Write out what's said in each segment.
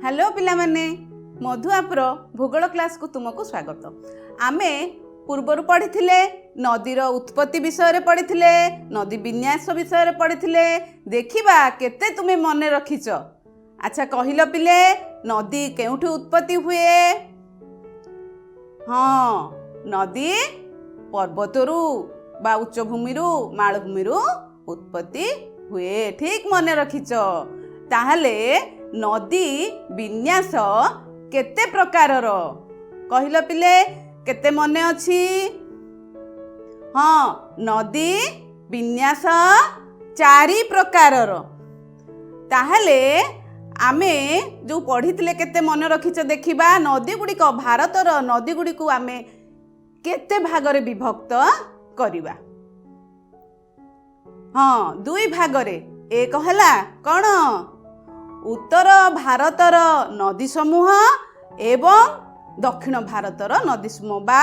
Hello पिला माने मधुआपर भूगोल क्लास को तुमको स्वागत। आमे पूर्वर पढ़ी नदीर उत्पत्ति विषय पढ़ी नदी विन्यास विषय पढ़ी देखिबा केते तुमे मन रखिच। अच्छा कहल पिले नदी केउठी उत्पत्ति हुए? हाँ, नदी पर्वतरू बा उच्चभूमिरू मालभूमिरू उत्पत्ति हुए। ठीक मन रखिच। ताहले नदी विन्यास केते प्रकारर कहल पिले केते मने अछि? हाँ, नदी विन्यास 4 प्रकारर। ताहले आमे जो पढ़िथिले केते मन रखिच देखिबा। नदी गुड़िक भारतर नदी गुड़िक आमे केते भागरे विभक्त करिबा? हाँ, 2 भागरे। एक हला कौन? उत्तर भारतर नदी समूह एवं दक्षिण भारतर नदी समूह बा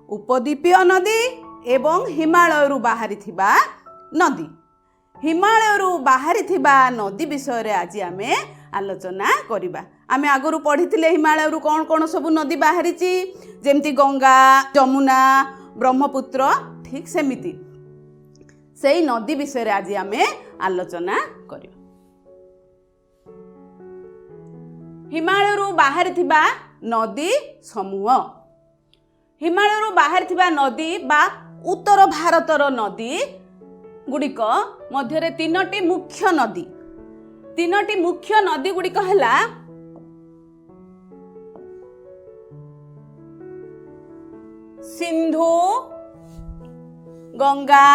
उपद्वीपीय नदी एवं हिमालयरू बाहरी थिबा नदी। हिमालयरू बाहरी थिबा नदी विषय रे आज आमे आलोचना करिबा। आमे आगरू पढ़िथिले हिमालयरू कौन कौन सब नदी बाहरी ची, जेमती गंगा, जमुना, ब्रह्मपुत्र। ठीक सेमिति सेही नदी विषय रे आज आमे आलोचना करिबा। हिमालयरू बाहरी थिबा नदी समूह। हिमालयरू बाहरी थिबा नदी बा उत्तर भारतर नदी गुड़िक मध्यरे 3टी मुख्य नदी। 3टी मुख्य नदी गुड़िक हला सिंधु, गंगा,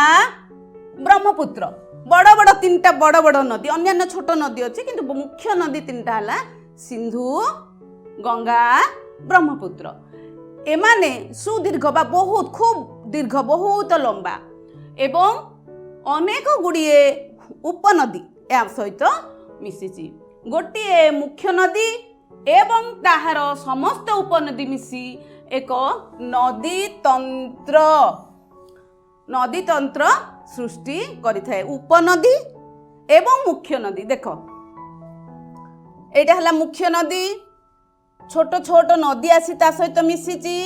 ब्रह्मपुत्र। बड़ बड़ 3टा बड़ बड़ नदी, अन्य छोट नदी अच्छी किंतु मुख्य नदी 3टा हला सिंधु, गंगा, ब्रह्मपुत्र। एमाने सुदीर्घ बा बहुत खूब दीर्घ बहुत लंबा एवं अनेक गुड़िए उपनदी या सहित मिशिची। गोटे मुख्य नदी एवं ताहार समस्त उपनदी मिशी एक नदी तंत्र सृष्टि करिथाए। उपनदी एवं मुख्य नदी। देख एटा हला मुख्य नदी, छोट छोट नदी आसी ता सहित मिशिची।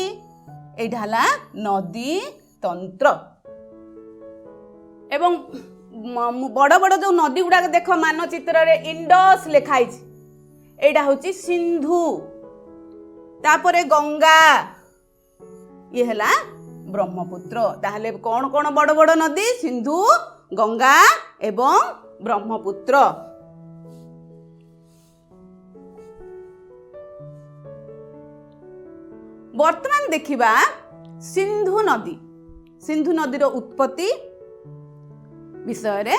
एटा हला नदी तंत्र एवं बड़ बड़ जो नदी गुड़ा देख मानचित्र रे इंडस लिखाई। एटा होची सिंधु, तापरे गंगा, ये हला ब्रह्मपुत्र। ताहले कौन कौन बड़ बड़ नदी? सिंधु, गंगा एवं ब्रह्मपुत्र। वर्तमान देखिबा सिंधु नदी। सिंधु नदीर उत्पत्ति विषय रे।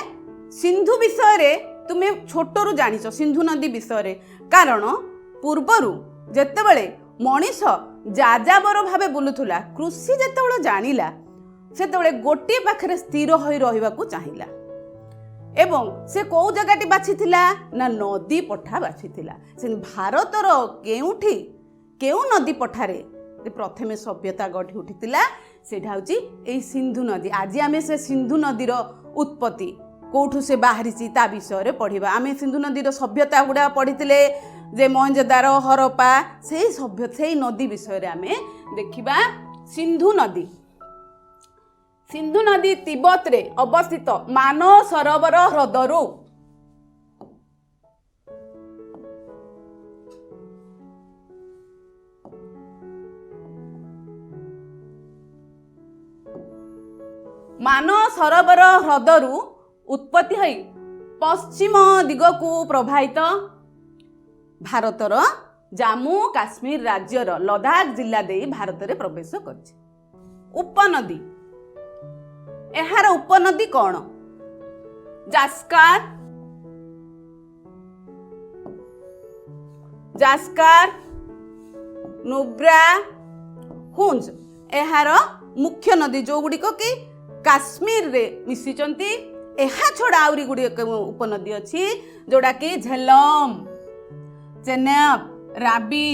सिंधु विषय रे तुमे छोटरू जानिछ सिंधु नदी विषय रे, कारण पूर्वरु जेतेबेले मनीष जाजाबर भावे बुलुथुला, कृषि जेतेबेले जानिला सेतेबेले गोटे पाखरे स्थिर होई रहिबाकू चाहिला एवं से को जगाटी बाछिथिला ना नदी पठा बाछिथिला। से भारतर केउठी केउ नदी पठारे प्रथमे सभ्यता गढ़ी उठिथिला सेटा होची एई सिंधु नदी। आज आमे से सिंधु नदीर उत्पत्ति कोठू से बाहरी ता विषय रे पढ़िबा। आमे सिंधु नदीर सभ्यता गुड़ा पढ़िथिले जे मोहनजोदारो, हरप्पा, सेही नदी विषय रे आमे देखिबा। सिंधु नदी। सिंधु नदी तिब्बत रे अवस्थित मानसरोवर ह्रदरू मानसरोवर ह्रदरू उत्पत्ति होई पश्चिम दिगकू प्रवाहित भारतर जम्मू काश्मीर राज्यर लद्दाख जिला दे भारत रे प्रवेश करछि। उपनदी। एहार उपनदी कौन? जास्कार, नुब्रा, हुंज। एहार मुख्य नदी जो गुड़िक कि काश्मीर रे मिशिचंती। एहा छोड़ा आउरी गुड़ी उपनदी अच्छी जोड़ा कि झेलम, चेनाब, राबी,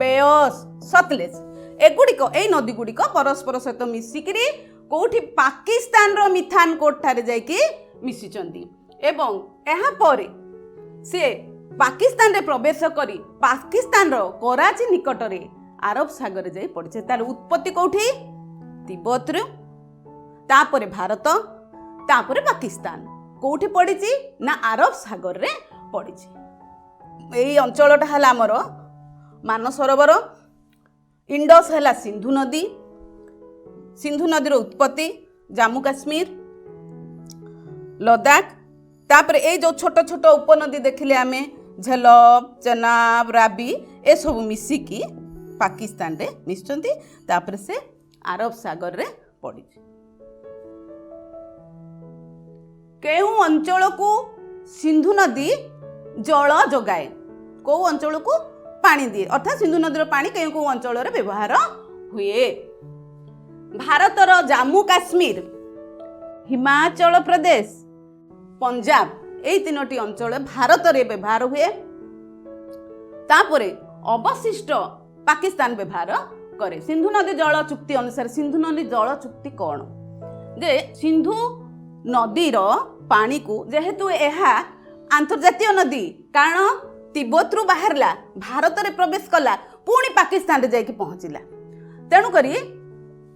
बेयस, सतलेज। एगुड़िक ए नदी गुड़िक परस्पर सहित मिशिकी कोठी पाकिस्तान रो मिथान कोट ठारे जाइकी मिशिचंती एवं एहा परे से पाकिस्तान रे प्रवेश करी पाकिस्तान रो कराची निकट रे अरब सागर जाई पड़े। तार उत्पत्ति कौठी तिब्बत रे, तापरे भारत, तापरे पाकिस्तान कौठी पड़ी ना अरब सागर रे पड़ी। यही अंचलटा है आमर मानसरोवर, इंडस है सिंधु नदी, सिंधु नदीर उत्पत्ति जम्मू काश्मीर, लद्दाख, तापर ये जो छोट छोट उपनदी देखिले आमे झेलम, चेनाब, राबी ए सब मिसिकी पाकिस्तान रे मिसचंती, तापर से अरब सागर रे पड़ी। केउ अंचल को सिंधु नदी जल जोगाए, को अंचल को पानी दिए, अर्थात सिंधु नदीर पानी केउ को अंचल रे व्यवहार हुए। भारतर जम्मू काश्मीर, हिमाचल प्रदेश, पंजाब यही तीनोटी अंचल भारत रे व्यवहार हुए। तापरे अवशिष्ट पाकिस्तान व्यवहार करे। सिंधु नदी जल चुक्ति अनुसार सिंधु नदी जल चुक्ति कौन जे सिंधु नदीर पानी को जेहेतु यह अंतर्जातीय नदी, कारण तिब्बत रु बाहरला भारत रे प्रवेश कला पुणी पाकिस्तान रे जाके पहुंचला, तेणु करी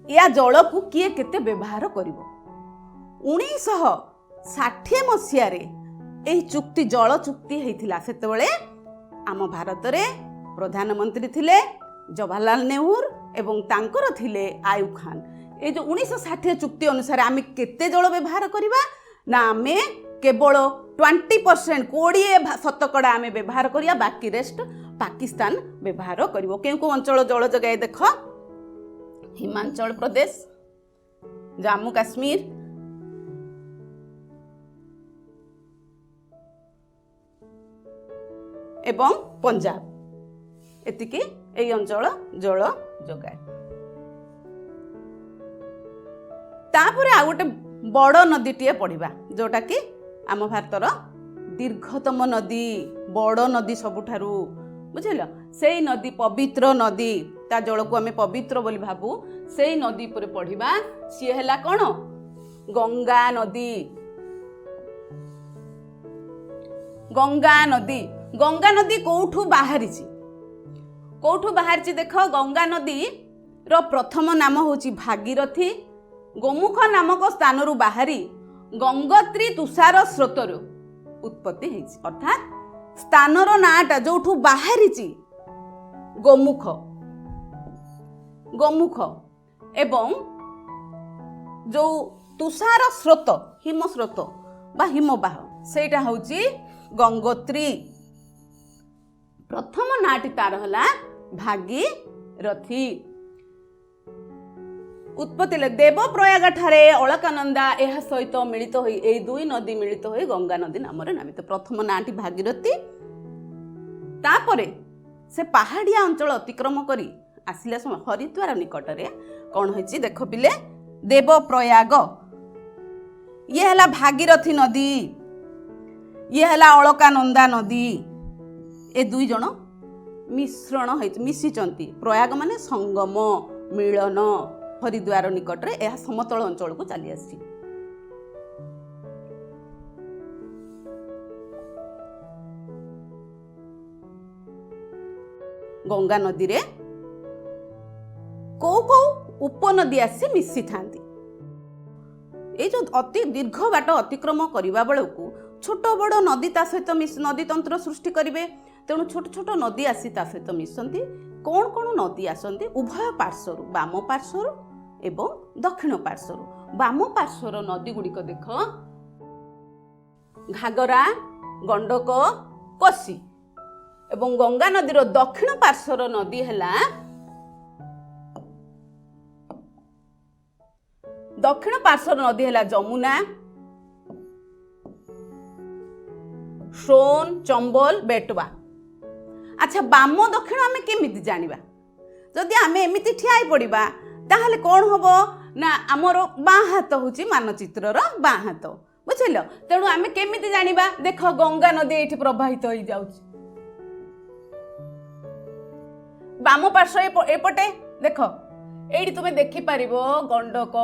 या जल को किए केते व्यवहार करिवो। 1960 मसीह रे एही चुक्ति जल चुक्ति हेतिला। सेतेबेले आम भारत रे प्रधानमंत्री थिले जवाहरलाल नेहरू एवं तांकर थिले आयुब खान। ए जो 1960 चुक्ति अनुसार आमे केते जल व्यवहार करिबा ना आमे केवल 20% 20% आमे व्यवहार करिया, बाकी रेस्ट पाकिस्तान व्यवहार करिवो। केउ को अंचल जल जगाए देख, हिमाचल प्रदेश, जम्मू काश्मीर, एवं पंजाब एतिकी एई अंचल जल जगाए। तापरे आ गोटे बड़ नदीटीए पढ़िबा जोटा कि आम भारतर दीर्घतम नदी, बड़ नदी सबुठारु, बुझल से नदी पवित्र नदी, ता जल को आम पवित्र बोली भाबू। से नदी पर पढ़िबा, सी है कौन गंगा नदी। गंगा नदी, गंगा नदी कौठू बाहरी, कौठू बाहरी देख। गंगा नदी रो प्रथम नाम होची भागीरथी। गोमुख नामक स्थान रु बाहरी गंगोत्री तुषार स्रोतर उत्पत्ति होईची, अर्थात स्थानर नाटा जोठू बाहरी गोमुख, गोमुख एवं जो तुषार स्रोत हिम स्रोत बा हिमबाह सेटा होची गंगोत्री। प्रथम नाटी तार हला भागीरथी। उत्पत्ति देवप्रयाग ठारे अलकानंदा यह सहित मिलित होई ए दुई नदी मिलित होई गंगा नदी नाम नामित। प्रथम नाटी भागीरथी, तापरे से पहाड़िया अंचल अतिक्रम करी आसिला समय हरिद्वार निकटरे कौन होइची देख पिले देवप्रयाग, ये हला भागीरथी नदी, ये हला अलकानंदा नदी। ए दुई जण मिश्रण होइची, मिसिचंती। प्रयाग माने संगम, मिलन। हरिद्वार निकटरे यह समतल अंचल को चली आसी। गंगा नदी रे को उपनदी आसी मिसी थांती। ए जो अति दीर्घ बाट अतिक्रम करिबा बेलकू छोट बड़ नदी ता सहित नदी तंत्र सृष्टि करिवे, तेणु छोट छोट नदी आसी ता सहित मिसंती। कौन कौन नदी आसंती? उभय पार्श्वर, वाम पार्श्वर एवं दक्षिण पार्श्वर। वाम पार्श्वर नदी गुड़िक देख घागरा, गंडक, कोसी एवं गंगा नदीर दक्षिण पार्श्वर नदी है दक्षिण पार्श्वर नदी है जमुना, सोन, चंबल, बेटवा। अच्छा बाम दक्षिण आमे केमिति जानिबा? जदि आमे एमिति ठिया पड़िबा ताहले कौन हम ना आमर बाँ हाथ हूँ मानचित्रर बाँ हाथ, बुझल। तेणु आमे केमिति जानिबा? देख गंगा नदी एठी प्रवाहित हो जाउछि, बाम पार्श्व एपटे देख, एठी तुमे देखि पारिबो गंडक,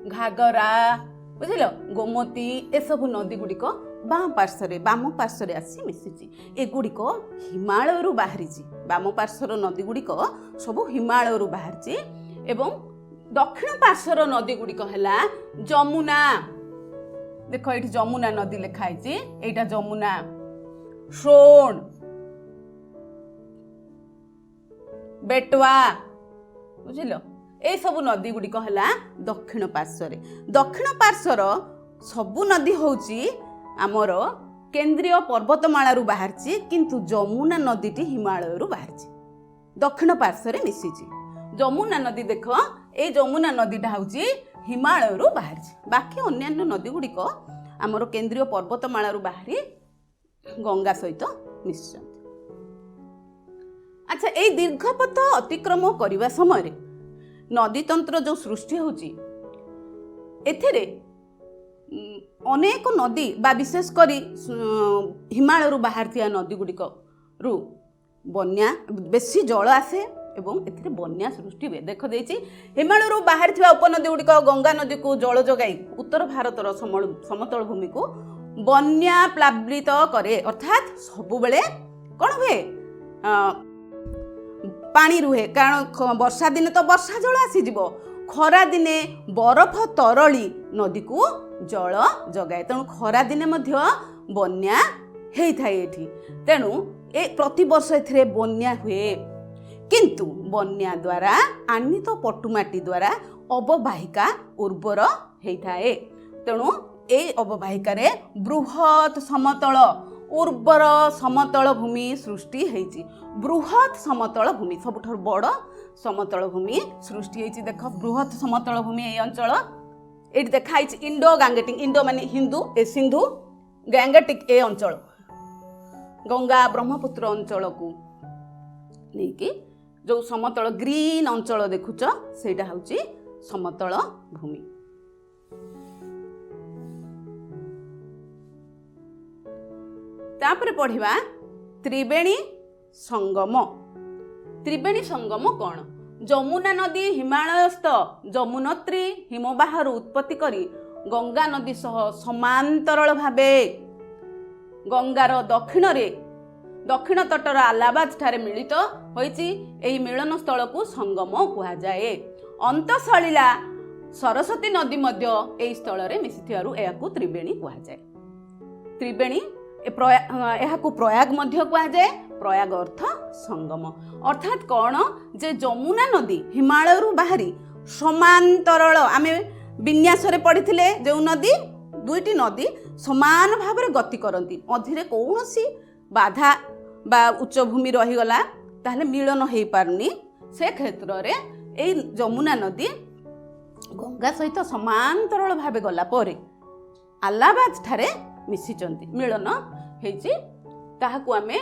घागरा, बुझिल गोमती एसबू नदी गुड़िक बाम पार्श्वर आसी मिशिची एगुड़िक हिमालय बाहरी बाम पार्श्वर नदी गुड़िक सब हिमालय बाहरी एवं दक्षिण पार्श्वर नदी गुड़िक है जमुना देख ये जमुना नदी लिखाई एटा जमुना सोन बेटवा बुझिल ए सब नदी गुड़िक है दक्षिण पार्श्वर सबू नदी होची आमर केंद्रीय पर्वतमाला बाहरी किंतु जमुना नदीटी हिमालय बाहरी दक्षिण पार्श्वर मिशिची जमुना नदी देख ए जमुना नदीटा हूँ हिमालय बाहरी बाकी अन्यान्य नदी गुड़िक आमर केंद्रीय पर्वतमाला बाहरी गंगा सहित मिशिଛନ୍ତି। अच्छा ये दीर्घपथ अतिक्रम करने समय नदी तंत्र जो सृष्टि होची एथिरे अनेक नदी बा विशेषकर हिमालय बाहर नदी गुड़िक रु बन्या बेसी जल आसे एवं एथिरे बन्या सृष्टि हुए देख देछि हिमालय बाहर उपनदी गुड़िक गंगा नदी को जल जगाई उत्तर भारतर समतल भूमि को बन्या प्लावित करे अर्थात सबु बेले कौन हुए पानी रुहे कारण वर्षा दिने तो वर्षा जल आसीज खरा दिने बरफ तरली नदी को जल जगाए तेणु खरा दिने मध्य बन्या होता है तेणु ए प्रति वर्ष ए बन्या हुए किंतु बन्या द्वारा आनीत पटुमाटी द्वारा अववाहिका उर्वर होता है तेणु ए अववाहिका रे बृहत समतल उर्वर समतल भूमि सृष्टि होती बृहत समतल भूमि सबुठार बड़ समतल भूमि सृष्टि होती देख बृहत समतल भूमि ये अंचल ये देखाई इंडो गांगेटिक इंडो माने हिंदू ए सिंधु गांगेटिक ए अंचल गंगा ब्रह्मपुत्र अंचल को नहीं जो समतल ग्रीन अंचल देखुच सेटा हूँ समतल भूमि। तापर पढ़िबा त्रिवेणी संगम कौन जमुना नदी हिमालयस्थ जमुनोत्री हिमबाहर उत्पत्ति करी गंगा नदी सह समांतरल भावे गंगार दक्षिण तटर आलाबाद ठारे मिलित होइछि एही मिलन स्थल को संगम कहा जाए अंतसलिला सरस्वती नदी मध्य एही स्थल रे मिसिथियारु एहाकु त्रिवेणी कहा जाए त्रिवेणी एहाकु प्रयाग मध्य कहा जाए प्रयाग अर्थ संगम अर्थात कौन जे जमुना नदी हिमालय बाहरी समांतरल आमे विन्यास रे पढ़िथिले जो नदी दुईटी नदी समान भाव में गति करती मझे कौन सी बाधा बा उच्च भूमि रहीगला ताहले मिलन हो पारुनी से क्षेत्र रे ए जमुना नदी गंगा सहित समांतरल भाव गला परे आलाबाद ठारे मिशिचंती मिलन हेची ताहाकु आमे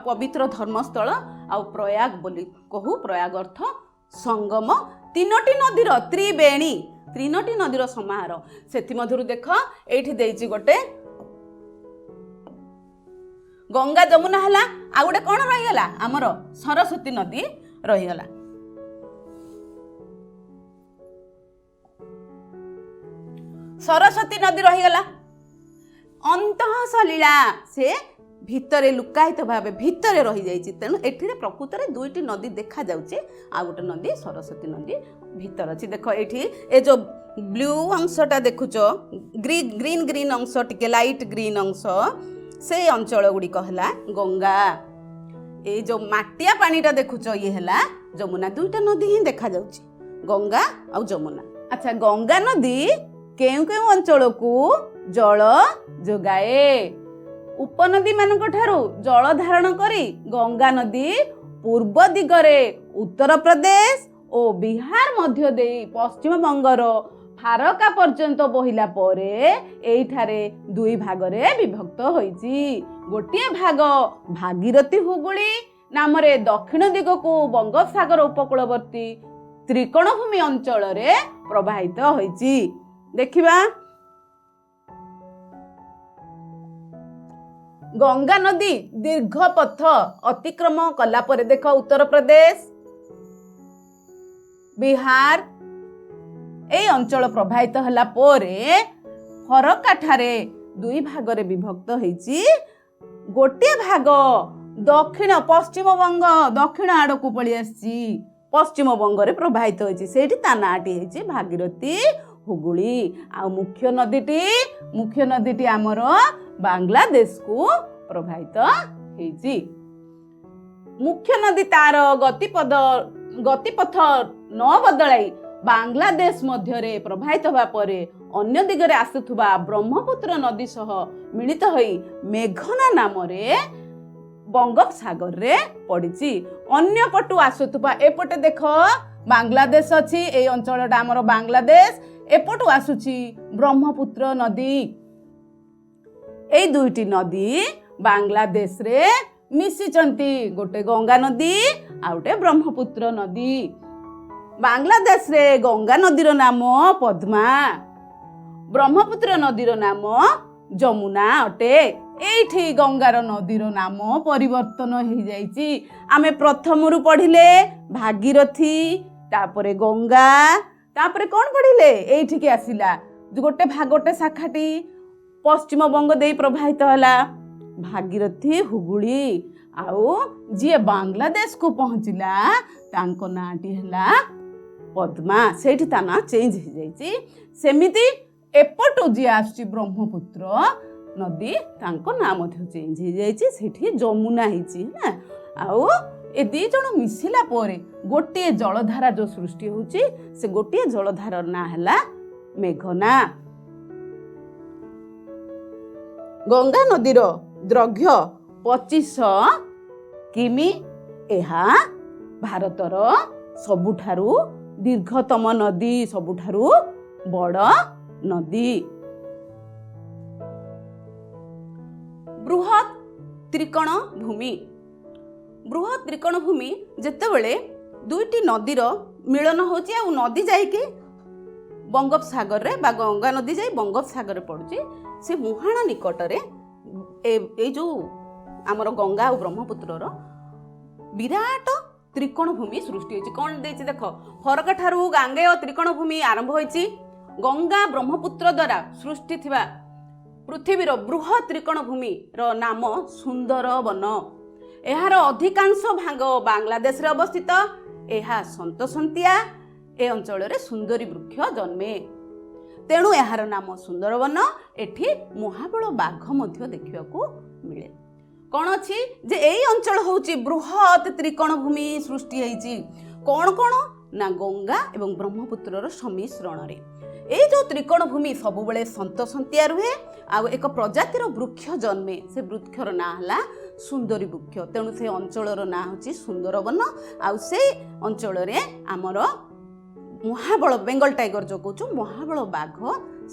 पवित्र धर्मस्थल आ प्रयाग बोली कहू प्रयाग अर्थ संगम तीनोटी नदीर त्रिनोटी नदीर समाहार सेथि मधुर देख एठी देइची गोटे गंगा जमुना हला आ गोटे कौन रहीगला आमर सरस्वती नदी रहीगला सरस्वती नदी रहीगला अंतःसलीला से भितरे लुकायित भाव भितरे रही जाइछि तेणु एठिरे प्रकृत रे दुईटी नदी देखा जाउछि आ गोटे नदी सरस्वती नदी भीतर अछि देख एठी ए जो ब्लू अंशटा देखुच ग्रीन अंश टिके लाइट ग्रीन अंश से अंचल गुड़िक है गंगा ए जो माटिया पानीटा देखुच ये है जमुना दुईटा नदी ही देखा जाउछि गंगा आ जमुना। अच्छा गंगा नदी केउ केउ अंचल को जल जोगाए उपनदी मानक ठारू जल धारण करी गंगा नदी पूर्व दिगरे उत्तर प्रदेश और बिहार मध्य दे पश्चिम बंगर फारका पर्यंत बहिला परे एठारे दुई भागरे विभक्त होइछि गोटिए भाग भागीरथी हुगुली नाम रे दक्षिण दिग को बंगोपसागर उपकूलवर्ती त्रिकोणभूमि अंचल रे प्रवाहित होइछि देखिबा गंगा नदी दीर्घ पथ अतिक्रम कला परे देख उत्तर प्रदेश बिहार ए अंचल प्रभावित हला परे ଫରକାଠାରେ ଦୁଇ ଭାଗରେ ବିଭକ୍ତ ହେଇଛି। ଗୋଟିଏ ଭାଗ ଦକ୍ଷିଣ ପଶ୍ଚିମବଙ୍ଗ ଦକ୍ଷିଣ ଆଡ଼କୁ ପଳେଇ ଆସିଛି, ପଶ୍ଚିମବଙ୍ଗରେ ପ୍ରବାହିତ ହେଇଛି। ସେଇଠି ତା ନାଁଟି ହେଇଛି ଭାଗୀରଥୀ ହୁଗୁଳି। ଆଉ ମୁଖ୍ୟ ନଦୀଟି ଆମର ବାଂଲାଦେଶକୁ ପ୍ରବାହିତ ହେଇଛି। ମୁଖ୍ୟ ନଦୀ ତାର ଗତିପଥ ନ ବଦଳାଇ ବାଂଲାଦେଶ ମଧ୍ୟରେ ପ୍ରବାହିତ ହେବା ପରେ ଅନ୍ୟ ଦିଗରେ ଆସୁଥିବା ବ୍ରହ୍ମପୁତ୍ର ନଦୀ ସହ ମିଳିତ ହୋଇ ମେଘନା ନାମରେ ବଙ୍ଗୋପସାଗରରେ ପଡ଼ିଛି। ଅନ୍ୟ ପଟୁ ଆସୁଥିବା, ଏପଟେ ଦେଖ ବାଂଲାଦେଶ ଅଛି, ଏଇ ଅଞ୍ଚଳଟା ଆମର ବାଂଲାଦେଶ, ଏପଟୁ ଆସୁଛି ବ୍ରହ୍ମପୁତ୍ର ନଦୀ। ଏଇ ଦୁଇଟି ନଦୀ ବାଂଲାଦେଶରେ ମିଶିଛନ୍ତି, ଗୋଟେ ଗଙ୍ଗା ନଦୀ ଆଉ ଗୋଟେ ବ୍ରହ୍ମପୁତ୍ର ନଦୀ। ବାଂଲାଦେଶରେ ଗଙ୍ଗା ନଦୀର ନାମ ପଦ୍ମା, ବ୍ରହ୍ମପୁତ୍ର ନଦୀର ନାମ ଯମୁନା ଅଟେ। ଏଇଠି ଗଙ୍ଗାର ନଦୀର ନାମ ପରିବର୍ତ୍ତନ ହେଇଯାଇଛି। ଆମେ ପ୍ରଥମରୁ ପଢିଲେ ଭାଗୀରଥୀ, ତାପରେ ଗଙ୍ଗା, ତାପରେ କ'ଣ ପଢିଲେ ଏଇଠିକି ଆସିଲା ଗୋଟେ ଶାଖାଟି ପଶ୍ଚିମବଙ୍ଗ ଦେଇ ପ୍ରବାହିତ ହେଲା ଭାଗୀରଥୀ ହୁଗୁଳି। ଆଉ ଯିଏ ବାଂଲାଦେଶକୁ ପହଞ୍ଚିଲା ତାଙ୍କ ନାଁଟି ହେଲା ପଦ୍ମା, ସେଇଠି ତା ନାଁ ଚେଞ୍ଜ ହେଇଯାଇଛି। ସେମିତି ଏପଟୁ ଯିଏ ଆସୁଛି ବ୍ରହ୍ମପୁତ୍ର ନଦୀ, ତାଙ୍କ ନାଁ ମଧ୍ୟ ଚେଞ୍ଜ ହେଇଯାଇଛି, ସେଠି ଯମୁନା ହେଇଛି ହେଲା। ଆଉ ଏ ଦୁଇ ଜଣ ମିଶିଲା ପରେ ଗୋଟିଏ ଜଳଧାରା ଯୋଉ ସୃଷ୍ଟି ହଉଛି, ସେ ଗୋଟିଏ ଜଳଧାରାର ନାଁ ହେଲା ମେଘନା। ଗଙ୍ଗା ନଦୀର ଦୈର୍ଘ୍ୟ 2500 କିମି। ଏହା ଭାରତର ସବୁଠାରୁ ଦୀର୍ଘତମ ନଦୀ, ସବୁଠାରୁ ବଡ଼ ନଦୀ। ବୃହତ୍ ତ୍ରିକୋଣ ଭୂମି। ବୃହତ୍ ତ୍ରିକୋଣ ଭୂମି ଯେତେବେଳେ ଦୁଇଟି ନଦୀର ମିଳନ ହେଉଛି ଆଉ ନଦୀ ଯାଇକି ବଙ୍ଗୋପସାଗରରେ ବା ଗଙ୍ଗା ନଦୀ ଯାଇ ବଙ୍ଗୋପସାଗରରେ ପଡ଼ୁଛି, ସେ ମୁହାଣ ନିକଟରେ ଏଇ ଯେଉଁ ଆମର ଗଙ୍ଗା ଆଉ ବ୍ରହ୍ମପୁତ୍ରର ବିରାଟ ତ୍ରିକୋଣ ଭୂମି ସୃଷ୍ଟି ହୋଇଛି। କ'ଣ ଦେଇଛି ଦେଖ, ଫରକା ଠାରୁ ଗାଙ୍ଗେୟ ତ୍ରିକୋଣ ଭୂମି ଆରମ୍ଭ ହୋଇଛି। ଗଙ୍ଗା ବ୍ରହ୍ମପୁତ୍ର ଦ୍ୱାରା ସୃଷ୍ଟି ଥିବା ପୃଥିବୀର ବୃହତ୍ ତ୍ରିକୋଣ ଭୂମିର ନାମ ସୁନ୍ଦରବନ। ଏହାର ଅଧିକାଂଶ ଭାଗ ବାଂଲାଦେଶରେ ଅବସ୍ଥିତ। ଏହା ସନ୍ତସନ୍ତିଆ, ଏ ଅଞ୍ଚଳରେ ସୁନ୍ଦରୀ ବୃକ୍ଷ ଜନ୍ମେ, ତେଣୁ ଏହାର ନାମ ସୁନ୍ଦରବନ। ଏଠି ମହାବଳ ବାଘ ମଧ୍ୟ ଦେଖିବାକୁ ମିଳେ। କ'ଣ ଅଛି ଯେ ଏଇ ଅଞ୍ଚଳ ହେଉଛି ବୃହତ୍ ତ୍ରିକୋଣ ଭୂମି ସୃଷ୍ଟି ହେଇଛି। କ'ଣ ନା ଗଙ୍ଗା ଏବଂ ବ୍ରହ୍ମପୁତ୍ରର ସମ୍ମିଶ୍ରଣରେ। ଏଇ ଯେଉଁ ତ୍ରିକୋଣ ଭୂମି ସବୁବେଳେ ସନ୍ତସନ୍ତିଆ ରୁହେ, ଆଉ ଏକ ପ୍ରଜାତିର ବୃକ୍ଷ ଜନ୍ମେ, ସେ ବୃକ୍ଷର ନାଁ ହେଲା ସୁନ୍ଦରୀ ବୃକ୍ଷ, ତେଣୁ ସେ ଅଞ୍ଚଳର ନାଁ ହେଉଛି ସୁନ୍ଦରବନ। ଆଉ ସେଇ ଅଞ୍ଚଳରେ ଆମର ମହାବଳ, ବେଙ୍ଗଲ ଟାଇଗର ଯୋଉ କହୁଛୁ, ମହାବଳ ବାଘ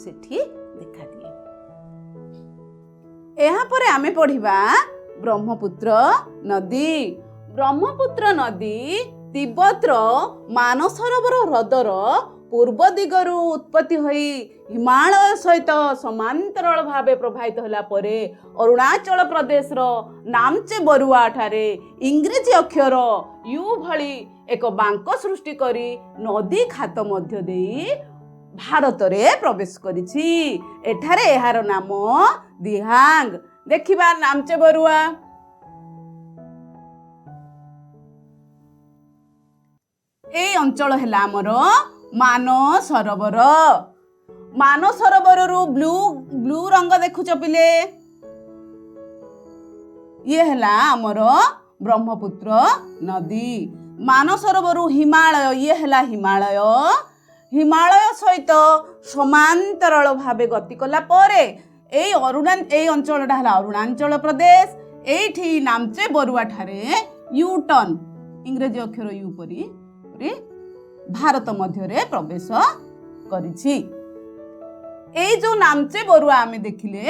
ସେଠି ଦେଖାଦିଏ। ଏହାପରେ ଆମେ ପଢିବା ବ୍ରହ୍ମପୁତ୍ର ନଦୀ। ବ୍ରହ୍ମପୁତ୍ର ନଦୀ ତିବ୍ବତର ମାନସରୋବର ହ୍ରଦର ପୂର୍ବ ଦିଗରୁ ଉତ୍ପତ୍ତି ହୋଇ ହିମାଳୟ ସହିତ ସମାନ୍ତରାଳ ଭାବେ ପ୍ରବାହିତ ହେଲା ପରେ ଅରୁଣାଚଳ ପ୍ରଦେଶର ନାମଚେ ବରୁଆ ଠାରେ ଇଂରେଜୀ ଅକ୍ଷର ୟୁ ଭଳି ଏକ ବାଙ୍କ ସୃଷ୍ଟି କରି ନଦୀ ଖାତ ମଧ୍ୟ ଦେଇ ଭାରତରେ ପ୍ରବେଶ କରିଛି। ଏଠାରେ ଏହାର ନାମ ଦିହାଙ୍ଗ। ଦେଖିବା ନାମଚେ ବରୁଆ। এই ଅଞ୍ଚଳ ହେଲା ଆମର ମାନସରୋବର। ମାନସରୋବରରୁ ବ୍ଲୁ ରଙ୍ଗ ଦେଖୁଛ ପିଲେ, ଇଏ ହେଲା ଆମର ବ୍ରହ୍ମପୁତ୍ର ନଦୀ। ମାନସରୋବରରୁ ହିମାଳୟ, ଇଏ ହେଲା ହିମାଳୟ। ହିମାଳୟ ସହିତ ସମାନ୍ତରାଳ ଭାବେ ଗତି କଲା ପରେ ଏଇ ଅଞ୍ଚଳଟା ହେଲା ଅରୁଣାଚଳ ପ୍ରଦେଶ। ଏଇଠି ନାମଚେ ବରୁଆ ଠାରେ ୟୁ ଟର୍ନ, ଇଂରେଜୀ ଅକ୍ଷର ୟୁ ପରି ଭାରତ ମଧ୍ୟରେ ପ୍ରବେଶ କରିଛି। ଏଇ ଯୋଉ ନାମଚେ ବରୁଆ ଆମେ ଦେଖିଲେ,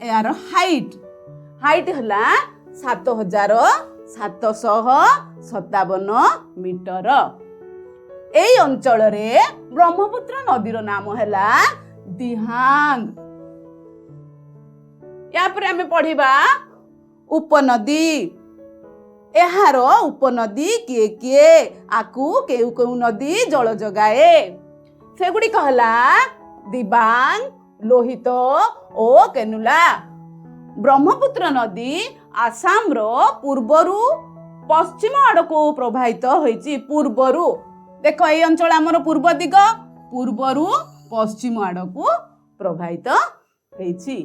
ଏହାର ହାଇଟ୍ ହେଲା 7757 ମିଟର। এই ଅଞ୍ଚଳରେ ବ୍ରହ୍ମପୁତ୍ର ନଦୀର ନାମ ହେଲା ଦିହାଙ୍ଗ। ୟାପରେ ଆମେ ପଢିବା ଉପନଦୀ। ଏହାର ଉପନଦୀ କିଏ କିଏ, ଆକୁ କେଉଁ କେଉଁ ନଦୀ ଜଳ ଯୋଗାଏ, ସେଗୁଡ଼ିକ ହେଲା ଦିବାଙ୍ଗ, लोहित ओ केनुला। ब्रह्मपुत्र नदी आसाम रो पूर्वरु पश्चिम आड़को प्रवाहित होइछि। पूर्वरु देख ए अंचल आमर पूर्व दिग, पूर्वरु पश्चिम आड़को प्रवाहित होइछि।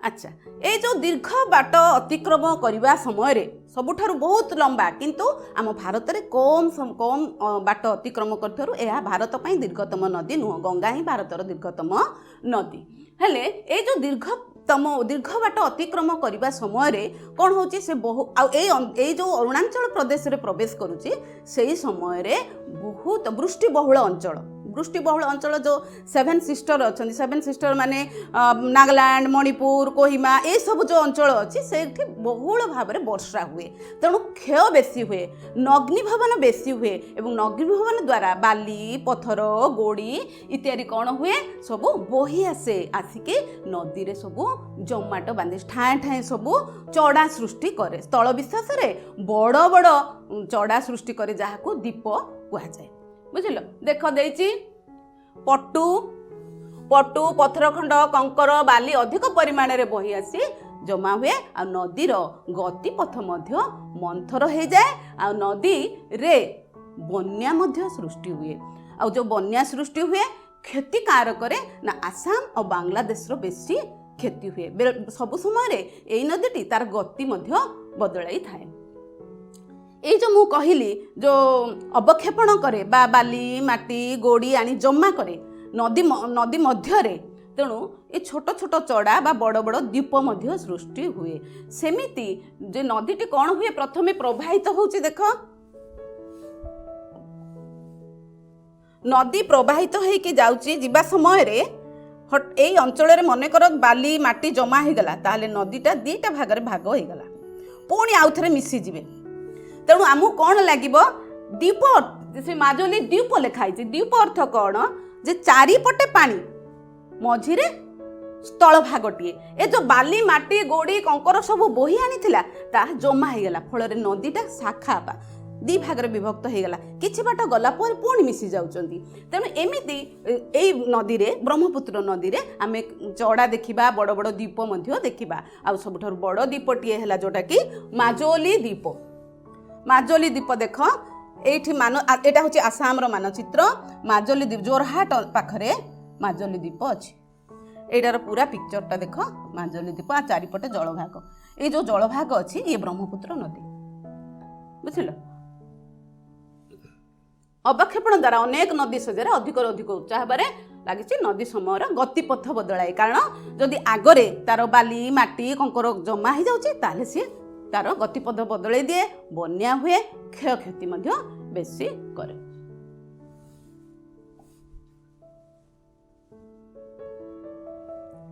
अच्छा, ये जो दीर्घ बाट अतिक्रम करने समय सबुठारु बहुत लंबा किंतु आम भारत में कम बाट अतिक्रम कर भारत पर दीर्घतम नदी नुह, गंगा ही भारतर दीर्घतम नदी। हेले ये जो दीर्घ बाट अतिक्रम करने समय कौन होची से बहु ए जो अरुणाचल प्रदेश रे प्रवेश करुची से समय बहुत वृष्टिबहुल अंचल जो 7 सिस्टर अच्छा, 7 सिस्टर माने नागालैंड, मणिपुर, कोहिमा ये सब जो अंचल अच्छी से बहुल भाव में वर्षा हुए, तेणु क्षय बेसी हुए, नग्निभवन बेसी हुए और नग्निभवन द्वारा बाली पथर गोड़ी इत्यादि कौन हुए सब बोही आसे, आसिके नदी रे सब जमाट बांधे ठाए ठाए सब चढ़ा सृष्टि करे। स्थल विशेष बड़ बड़ चढ़ा सृष्टि करे जहाँ दीप कहुए। बुझिल, देख देइछि पटु पटु पथरखंड कंकर बाली अधिक परिमाण रे बही आसी जमा हुए आ नदीर गतिपथ मध्य मंथर हो जाए आ नदी रे बन्या मध्य सृष्टि हुए। आ जो बन्या सृष्टि हुए क्षति कार करे ना आसाम और बांग्लादेश रो बेसी क्षति हुए। सब समय रे एई नदीटी तार गति मध्य बदलाई थाए। ये जो मु कहली जो अवक्षेपण करे बा बाली माटी गोड़ी आनी जमा करे नदी मध्य रे, तेणु ये छोट छोट चढ़ा बा बड़ बड़ द्वीप मध्य सृष्टि हुए। सेमिति जे नदीटी कौन हुए प्रथमे प्रवाहित होउची, देख नदी प्रवाहित होइके जाउची जिबा समय रे ए अंचल रे मन कर बाली माटी जमा हो गला ताले नदीटा दीटा भाग रे भाग हो गला, पुणी आउ थरे मिसी जिवे। तेणु आमु कौन लगे द्वीप से माजली द्वीप लिखाई। द्वीप अर्थ कौन जे चारिपटे पानी मझिरे स्थल भागटीए ए जो बाली माटी गोड़ी कंकर सब बोही आनी जमा हो गला, फल नदीटा शाखा बा दी भाग में विभक्त हो गला, किछि बाट गला पर पुणी मिसी जाउचंती। तेणु एमिति एई नदी रे ब्रह्मपुत्र नदी रे आमे चढ़ा देखिबा, बड़ बड़ द्वीप मध्य देखिबा। आ सबुठारु बड़ द्वीपटीए हला जोटा कि माजोली द्वीप। माजोली द्वीप देख एठी एटा होची आसाम रो मानचित्र। माजोली द्वीप जोरहाट पाखरे माजोली द्वीप अछि। एटार पूरा पिक्चरटा देख माजोली द्वीप आ चारिपटे जलभाग। ए जो जलभाग अछि ये ब्रह्मपुत्र नदी। बुझिल, अवक्षेपण द्वारा अनेक नदी सजरे अधिक उच्चा हेबारे लागिछि। नदी समयर गतिपथ बदलाए, कारण जदि आगरे तार बाली माटी कंकर जमा हो जाउछि ताले सी तार गतिपथ बदलाई दिए, बन्या हुए, क्षय क्षति मध्य बेसी करे।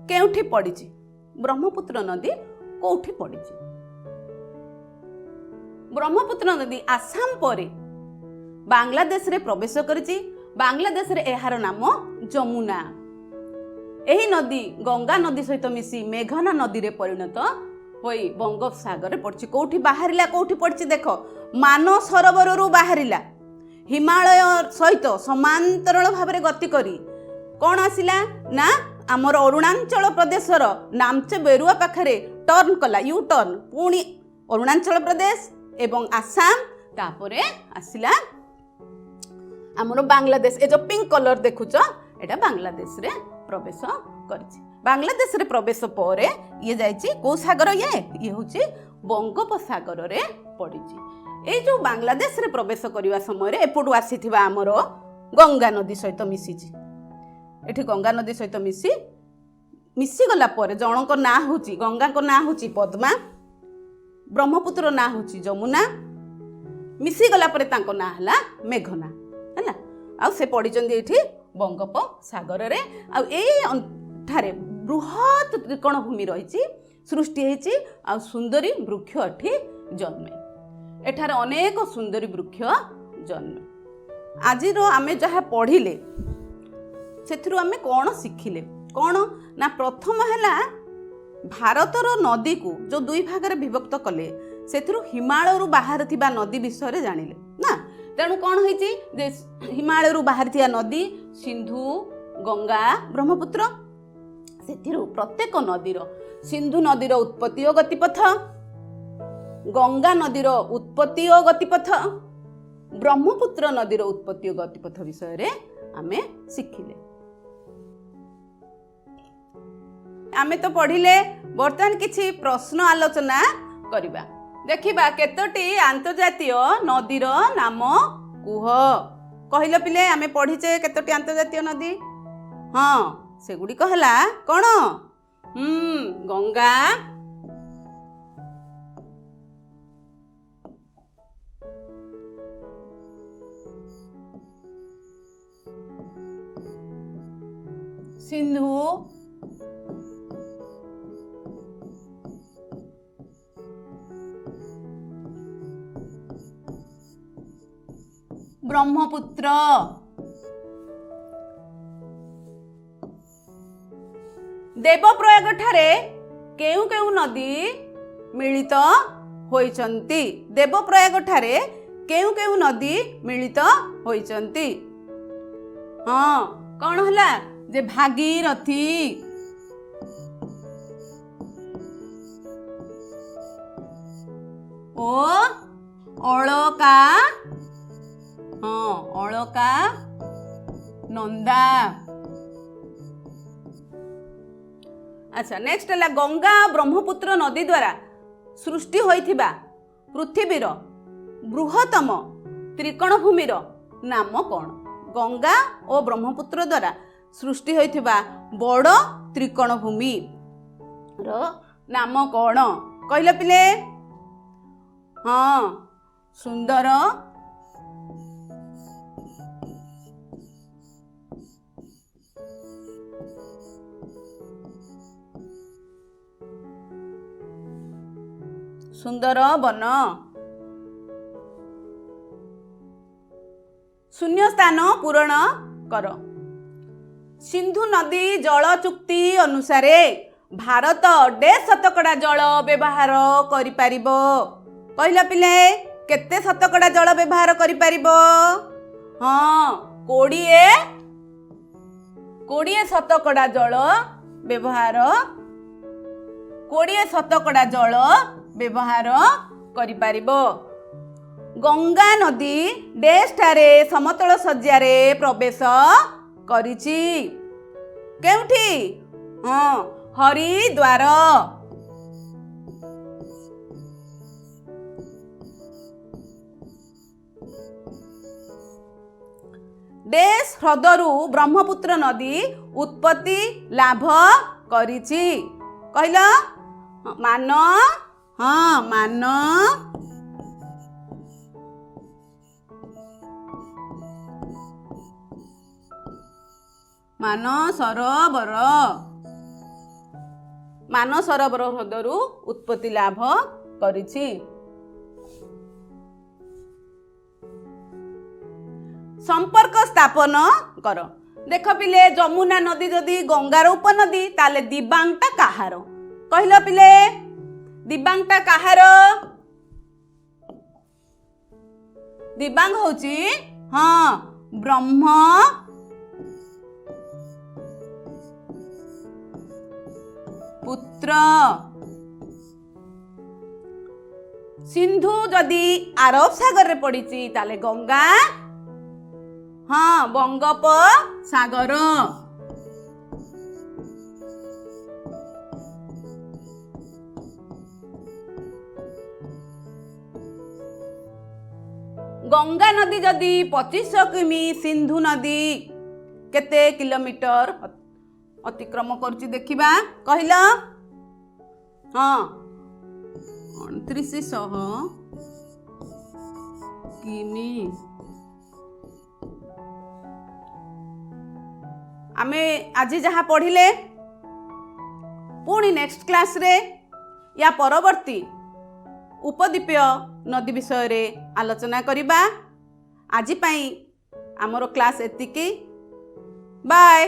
केउठी पड़िछि ब्रह्मपुत्र नदी, कोउठी पड़िछि? ब्रह्मपुत्र नदी आसाम परे बांग्लादेश रे प्रवेश करिछि। बांग्लादेश रे एहार नाम जमुना। एही नदी गंगा नदी सहित मिसी मेघना नदी रे परिणत होई बंगोपसागर रे पड़छि। कोउठी बाहरिला, कोउठी पड़छि देख मानसरोवर रु बाहरिला, हिमालय सहित समांतराल भाव में गति करी कौन आसिला ना आमर अरुणाचल प्रदेशर नामचे बेरुआ पाखरे टर्न कला, यू टर्न, पुणी अरुणाचल प्रदेश एवं आसाम, तापरे आसिला आमर बांग्लादेश। ए जो पिंक कलर देखुच एटा बांग्लादेश रे प्रवेश करछि। बांग्लादेश रे प्रवेश परे ये जाइछि को सागर, ये होछि बंगोपसागर रे पड़िछि। ए जो बांग्लादेश रे प्रवेश करबा समय रे एपटु आसीथिबा आमर गंगा नदी सहित मिसिछि। एठी गंगा नदी सहित मिसी गला परे जनक ना होछि, गंगा को ना होछि पद्मा, ब्रह्मपुत्र ना होछि जमुना, मिसी गला परे तांको ना हला मेघना हला। आ से पड़िचंदी एठी बंगोपसागर रे। आ एई ठारे बृहत त्रिकोण भूमि रही सृष्टि होती। आ सुंदरी वृक्ष एठी जन्मे, एठार अनेक सुंदरी वृक्ष जन्मे। आज आमे जहाँ पढ़िले से आमे कौन शिखिले, कौन ना प्रथम है भारतर नदी को जो दुई भाग में विभक्त कले से हिमालय बाहर थिबा नदी विषय जानिले ना। तेणु कौन होइछि जे हिमालय बाहर थिया नदी ସିନ୍ଧୁ, ଗଙ୍ଗା, ବ୍ରହ୍ମପୁତ୍ର। ସେଥିରୁ ପ୍ରତ୍ୟେକ ନଦୀର ସିନ୍ଧୁ ନଦୀର ଉତ୍ପତ୍ତି ଓ ଗତିପଥ, ଗଙ୍ଗା ନଦୀର ଉତ୍ପତ୍ତି ଓ ଗତିପଥ, ବ୍ରହ୍ମପୁତ୍ର ନଦୀର ଉତ୍ପତ୍ତି ଓ ଗତିପଥ ବିଷୟରେ ଆମେ ଶିଖିଲେ। ଆମେ ତ ପଢିଲେ, ବର୍ତ୍ତମାନ କିଛି ପ୍ରଶ୍ନ ଆଲୋଚନା କରିବା। ଦେଖିବା କେତୋଟି ଆନ୍ତର୍ଜାତୀୟ ନଦୀର ନାମ କୁହ। କହିଲ ପିଲେ, ଆମେ ପଢିଛେ କେତୋଟି ଆନ୍ତର୍ଜାତୀୟ ନଦୀ? ହଁ, ସେଗୁଡ଼ିକ ହେଲା କ'ଣ? ଗଙ୍ଗା, ସିନ୍ଧୁ, ବ୍ରହ୍ମପୁତ୍ର। ଦେବପ୍ରୟାଗ ଠାରେ କେଉଁ କେଉଁ ନଦୀ ମିଳିତ ହୋଇଛନ୍ତି? ଦେବପ୍ରୟାଗ ଠାରେ କେଉଁ କେଉଁ ନଦୀ ମିଳିତ ହୋଇଛନ୍ତି? ହଁ, କ'ଣ ହେଲା? ଯେ ଭାଗୀରଥୀ, ଓ ଅଳକା, ହଁ ଅଳକା ନନ୍ଦା। ଆଚ୍ଛା, ନେକ୍ସଟ ହେଲା ଗଙ୍ଗା ବ୍ରହ୍ମପୁତ୍ର ନଦୀ ଦ୍ୱାରା ସୃଷ୍ଟି ହୋଇଥିବା ପୃଥିବୀର ବୃହତ୍ତମ ତ୍ରିକୋଣଭୂମିର ନାମ କ'ଣ? ଗଙ୍ଗା ଓ ବ୍ରହ୍ମପୁତ୍ର ଦ୍ୱାରା ସୃଷ୍ଟି ହୋଇଥିବା ବଡ଼ ତ୍ରିକୋଣଭୂମିର ନାମ କ'ଣ? କହିଲ ପିଲେ? ହଁ, ସୁନ୍ଦର, ସୁନ୍ଦର ବନ। ଶୂନ୍ୟ ସ୍ଥାନ ପୂରଣ କର। ସିନ୍ଧୁ ନଦୀ ଜଳ ଚୁକ୍ତି ଅନୁସାରେ ଭାରତ ଶତକଡ଼ା ଜଳ ବ୍ୟବହାର କରିପାରିବ? କହିଲ ପିଲେ, କେତେ ଶତକଡ଼ା ଜଳ ବ୍ୟବହାର କରିପାରିବ? ହଁ, 20 ଶତକଡ଼ା ଜଳ ବ୍ୟବହାର 20 ଶତକଡ଼ା ଜଳ ବ୍ୟବହାର କରିପାରିବ। ଗଙ୍ଗା ନଦୀ ଠାରେ ସମତଳ ଶଯ୍ୟାରେ ପ୍ରବେଶ କରିଛି? କେଉଁଠି? ହଁ, ହରିଦ୍ୱାର। ହ୍ରଦରୁ ବ୍ରହ୍ମପୁତ୍ର ନଦୀ ଉତ୍ପତ୍ତି ଲାଭ କରିଛି? କହିଲ? ମାନ, ହଁ ମାନ, ମାନସରୋବର ହ୍ରଦରୁ ଉତ୍ପତ୍ତି ଲାଭ କରିଛି। ସମ୍ପର୍କ ସ୍ଥାପନ କର। ଦେଖ ପିଲେ, ଯମୁନା ନଦୀ ଯଦି ଗଙ୍ଗାର ଉପନଦୀ, ତାହେଲେ ଦିବାଙ୍ଗଟା କାହାର? କହିଲ ପିଲେ, ଦିବାଙ୍ଗଟା କାହାର? ଦିବାଙ୍ଗ ହଉଛି ହଁ ବ୍ରହ୍ମପୁତ୍ର। ସିନ୍ଧୁ ଯଦି ଆରବ ସାଗରରେ ପଡିଛି, ତାହେଲେ ଗଙ୍ଗା ହଁ ବଙ୍ଗୋପସାଗର। ଗଙ୍ଗା ନଦୀ ଯଦି 25 କିମି, ସିନ୍ଧୁ ନଦୀ କେତେ କିଲୋମିଟର ଅତିକ୍ରମ କରୁଛି ଦେଖିବା? କହିଲ? ହଁ, 2900 କିମି। ଆମେ ଆଜି ଯାହା ପଢିଲେ, ପୁଣି ନେକ୍ସଟ କ୍ଲାସରେ ୟା ପରବର୍ତ୍ତୀ ଉପଦ୍ୱୀପୀୟ ନଦୀ ବିଷୟରେ ଆଲୋଚନା କରିବା। ଆଜି ପାଇଁ ଆମର କ୍ଲାସ୍ ଏତିକି। ବାଏ।